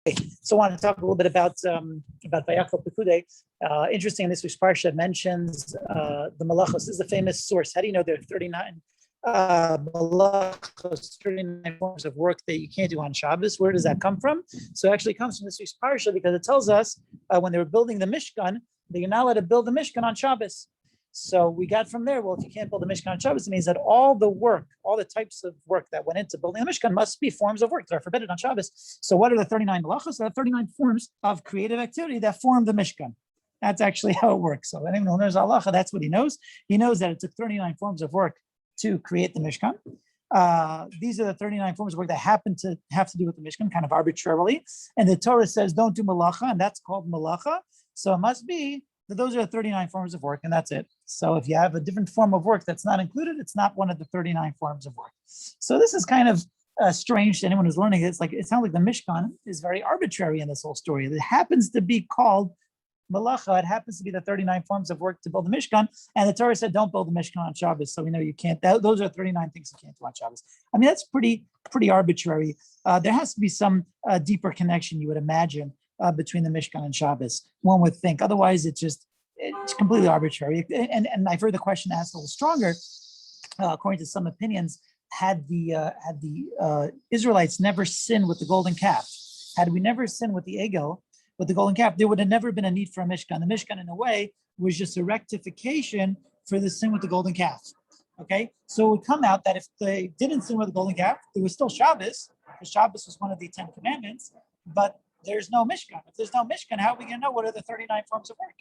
So I want to talk a little bit about Vayakhel-Pikudei. Interesting, this week's parsha mentions the malachos. This is a famous source. How do you know there are 39 malachos, 39 forms of work that you can't do on Shabbos? Where does that come from? So it actually comes from this week's parsha because it tells us when they were building the Mishkan, that you're not allowed to build the Mishkan on Shabbos. So we got from there, well, if you can't build the Mishkan on Shabbos, it means that all the work, all the types of work that went into building the Mishkan must be forms of work that are forbidden on Shabbos. So what are the 39 malachos? There are 39 forms of creative activity that form the Mishkan. That's actually how it works. So anyone who knows halacha, that's what he knows. He knows that it took 39 forms of work to create the Mishkan. These are the 39 forms of work that happen to have to do with the Mishkan, kind of arbitrarily. And the Torah says, don't do malacha, and that's called malacha. So it must be that those are the 39 forms of work, and that's it. So if you have a different form of work that's not included, it's not one of the 39 forms of work. So this is kind of strange to anyone who's learning it. It sounds like the Mishkan is very arbitrary in this whole story. It happens to be called malacha. It happens to be the 39 forms of work to build the Mishkan, and the Torah said, don't build the Mishkan on Shabbos. So we know you can't. Those are 39 things you can't do on Shabbos. I mean, that's pretty arbitrary. There has to be some deeper connection, you would imagine, between the Mishkan and Shabbos, one would think. Otherwise, it's completely arbitrary. And I've heard the question asked a little stronger. According to some opinions, had the Israelites never sinned with the golden calf, had we never sinned with the egel, with the golden calf, there would have never been a need for a Mishkan. The Mishkan, in a way, was just a rectification for the sin with the golden calf. Okay, so it would come out that if they didn't sin with the golden calf, there was still Shabbos, because Shabbos was one of the 10 commandments, but there's no Mishkan. If there's no Mishkan, how are we going to know what are the 39 forms of work?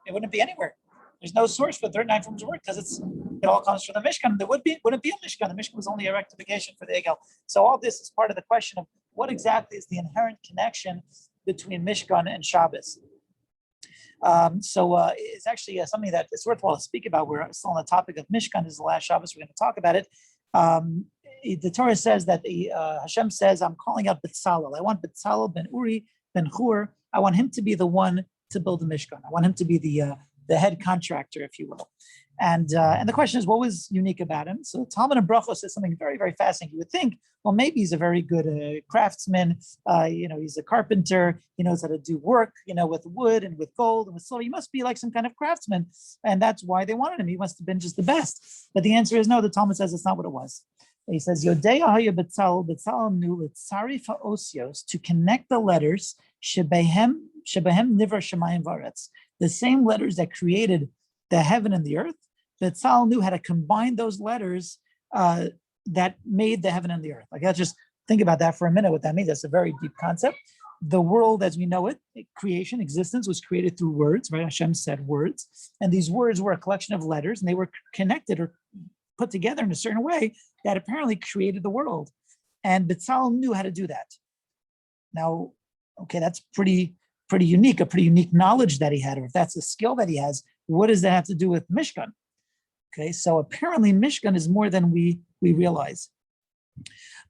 It wouldn't be anywhere. There's no source for 39 forms of work because it all comes from the Mishkan. There wouldn't be a Mishkan. The Mishkan was only a rectification for the Egel. So all this is part of the question of what exactly is the inherent connection between Mishkan and Shabbos. It's actually something that it's worthwhile to speak about. We're still on the topic of Mishkan. This is the last Shabbos. We're going to talk about it. The Torah says that Hashem says, I'm calling out Betzalel. I want Betzalel ben Uri ben Hur. I want him to be the one to build the Mishkan. I want him to be the head contractor, if you will. And the question is, what was unique about him? So Talmud and Brachos says something very, very fascinating. You would think, well, maybe he's a very good craftsman. He's a carpenter. He knows how to do work, with wood and with gold and with silver. He must be like some kind of craftsman. And that's why they wanted him. He must have been just the best. But the answer is no. The Talmud says it's not what it was. He says, Yodei Haya Betzalel knew Litzari Osios to connect the letters Shebehem Nivra Shemayim Varetz, the same letters that created the heaven and the earth. Betzalel knew how to combine those letters that made the heaven and the earth. Let's just think about that for a minute. What that means, that's a very deep concept. The world as we know it, creation, existence, was created through words, right? Hashem said words, and these words were a collection of letters, and they were connected or put together in a certain way that apparently created the world. And Betzalel knew how to do that. Now, okay, that's pretty unique, a pretty unique knowledge that he had, or if that's a skill that he has, what does that have to do with Mishkan? Okay, so apparently Mishkan is more than we realize.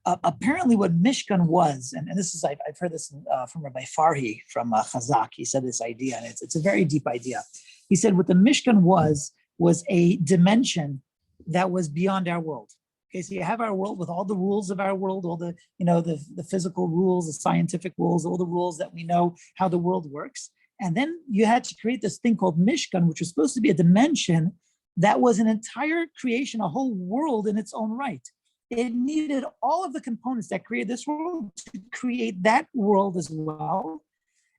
Apparently what Mishkan was, and this is, I've heard this from Rabbi Farhi from Chazak, he said this idea, and it's a very deep idea. He said what the Mishkan was a dimension that was beyond our world. Okay, so you have our world with all the rules of our world, all the, the physical rules, the scientific rules, all the rules that we know how the world works. And then you had to create this thing called Mishkan, which was supposed to be a dimension that was an entire creation, a whole world in its own right. It needed all of the components that created this world to create that world as well.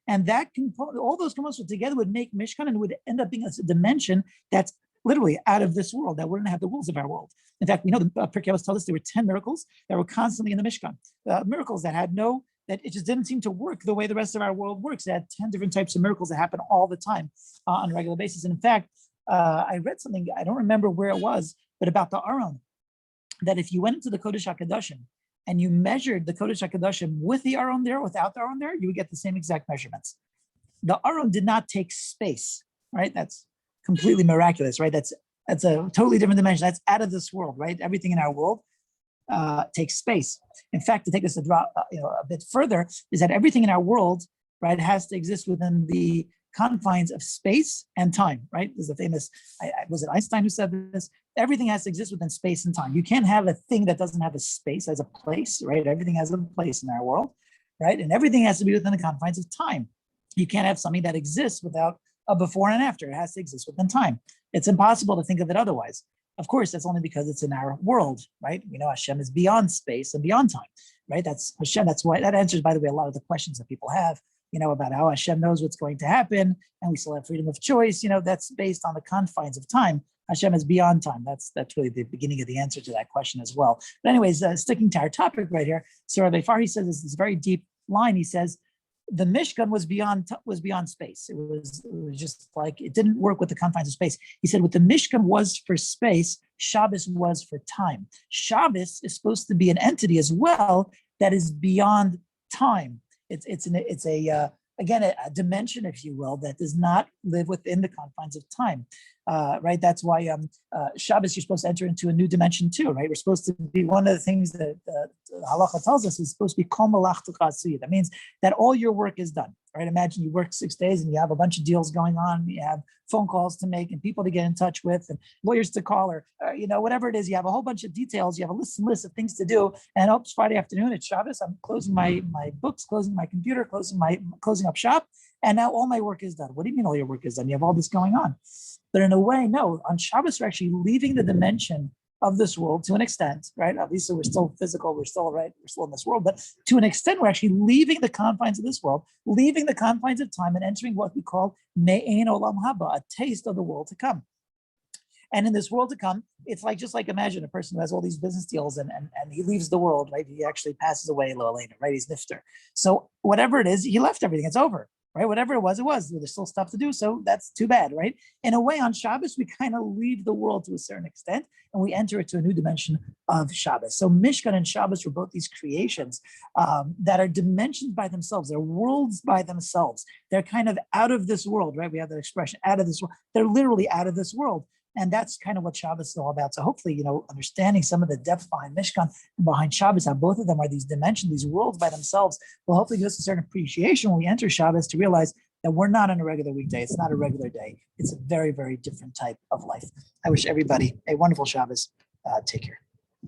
And that component, all those components together would make Mishkan, and it would end up being a dimension that's literally out of this world, that wouldn't have the rules of our world. In fact, we know the Pirkei Avos told us there were 10 miracles that were constantly in the Mishkan. Miracles that that it just didn't seem to work the way the rest of our world works. It had 10 different types of miracles that happen all the time on a regular basis. And in fact, I read something, I don't remember where it was, but about the Aron, that if you went into the Kodesh HaKadoshim and you measured the Kodesh HaKadoshim with the Aron there, without the Aron there, you would get the same exact measurements. The Aron did not take space, right? That's completely miraculous, right? That's a totally different dimension. That's out of this world, right? Everything in our world takes space. In fact, to take this a bit further, is that everything in our world, right, has to exist within the confines of space and time, right? There's a famous, was it Einstein who said this? Everything has to exist within space and time. You can't have a thing that doesn't have a space as a place, right? Everything has a place in our world. right? And everything has to be within the confines of time. You can't have something that exists without a before and after. It has to exist within time. It's impossible to think of it otherwise. Of course, that's only because it's in our world, right? We know Hashem is beyond space and beyond time, right? That's Hashem. That's why that answers, by the way, a lot of the questions that people have, about how Hashem knows what's going to happen and we still have freedom of choice. That's based on the confines of time. Hashem is beyond time. That's really the beginning of the answer to that question as well. But anyways, sticking to our topic right here, so Rabbi Fari says this very deep line. He says, the Mishkan was beyond space. It was just like it didn't work with the confines of space. He said, what the Mishkan was for space, Shabbos was for time. Shabbos is supposed to be an entity as well that is beyond time. It's a dimension, if you will, that does not live within the confines of time. Right? That's why Shabbos, you're supposed to enter into a new dimension too, right? We're supposed to be, one of the things that halacha tells us is supposed to be kol malachtucha asuyah. That means that all your work is done, right? Imagine you work 6 days and you have a bunch of deals going on, you have phone calls to make and people to get in touch with and lawyers to call or whatever it is. You have a whole bunch of details. You have a list of things to do. And it's Friday afternoon, it's Shabbos. I'm closing my books, closing my computer, closing up shop. And now all my work is done. What do you mean all your work is done? You have all this going on. But in a way, no, on Shabbos, we're actually leaving the dimension of this world to an extent, right? Obviously, we're still physical, we're still in this world, but to an extent, we're actually leaving the confines of this world, leaving the confines of time and entering what we call me'ein olam haba, a taste of the world to come. And in this world to come, it's like, just like imagine a person who has all these business deals and he leaves the world, right? He actually passes away a little later, right? He's nifter. So whatever it is, he left everything, it's over. Right, whatever it was. There's still stuff to do, so that's too bad, right? In a way, on Shabbos, we kind of leave the world to a certain extent, and we enter into a new dimension of Shabbos. So Mishkan and Shabbos were both these creations that are dimensions by themselves. They're worlds by themselves. They're kind of out of this world, right? We have that expression, out of this world. They're literally out of this world. And that's kind of what Shabbos is all about. So hopefully, understanding some of the depth behind Mishkan and behind Shabbos, how both of them are these dimensions, these worlds by themselves, will hopefully give us a certain appreciation when we enter Shabbos to realize that we're not on a regular weekday. It's not a regular day. It's a very, very different type of life. I wish everybody a wonderful Shabbos. Take care.